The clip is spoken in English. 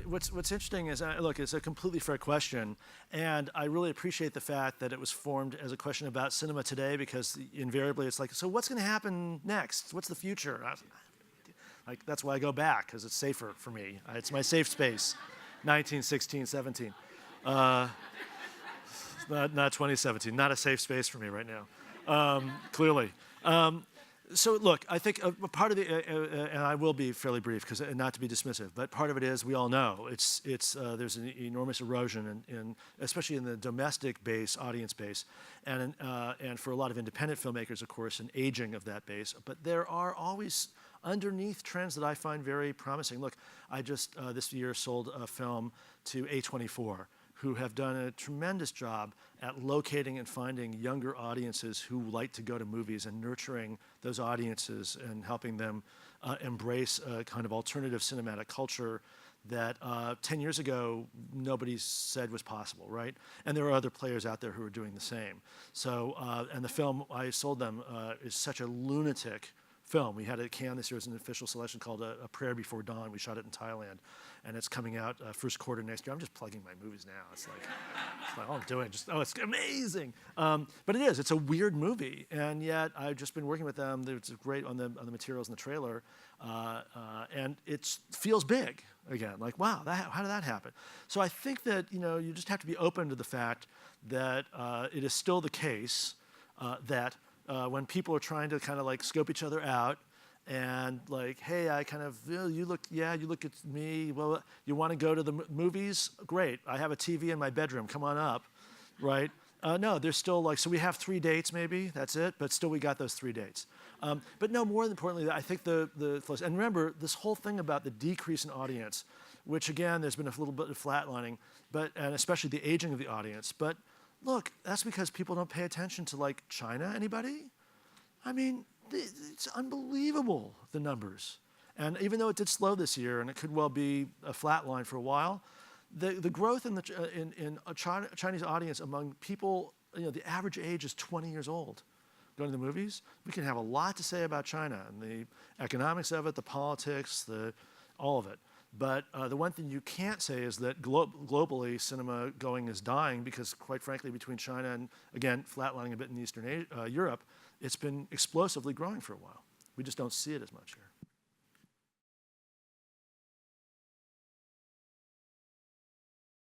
What's interesting is, look, it's a completely fair question, and I really appreciate the fact that it was formed as a question about cinema today, because invariably it's like, so what's going to happen next? What's the future? Like, that's why I go back, because it's safer for me. It's my safe space. 1916, 17. Not 2017. Not a safe space for me right now, clearly. So look, I think a part of the, and I will be fairly brief, because not to be dismissive, but part of it is, we all know, there's an enormous erosion, especially in the domestic base, audience base, and for a lot of independent filmmakers, of course, an aging of that base. But there are always underneath trends that I find very promising. Look, I just this year sold a film to A24, who have done a tremendous job at locating and finding younger audiences who like to go to movies, and nurturing those audiences and helping them embrace a kind of alternative cinematic culture that 10 years ago nobody said was possible, right? And there are other players out there who are doing the same. So, and the film I sold them is such a lunatic film. We had it at Cannes this year as an official selection called A Prayer Before Dawn. We shot it in Thailand, and it's coming out first quarter next year. I'm just plugging my movies now. It's like all I'm doing, it's amazing. But it is. It's a weird movie, and yet I've just been working with them. It's great on the materials in the trailer, and it feels big again. Like, wow, how did that happen? So I think that you just have to be open to the fact that it is still the case that when people are trying to kind of like scope each other out, and like, hey, you look at me, well, you want to go to the movies? Great, I have a TV in my bedroom, come on up, right? No, there's still like, so we have 3 dates maybe, that's it, but still we got those 3 dates. But no, more importantly, I think and remember, this whole thing about the decrease in audience, which again, there's been a little bit of flatlining, and especially the aging of the audience, but look, that's because people don't pay attention to like China, anybody? I mean, it's unbelievable, the numbers. And even though it did slow this year, and it could well be a flat line for a while, the growth in a Chinese audience among people, the average age is 20 years old. Going to the movies, we can have a lot to say about China, and the economics of it, the politics, all of it. But the one thing you can't say is that globally cinema going is dying, because quite frankly, between China and, again, flatlining a bit in Eastern Europe, it's been explosively growing for a while. We just don't see it as much here.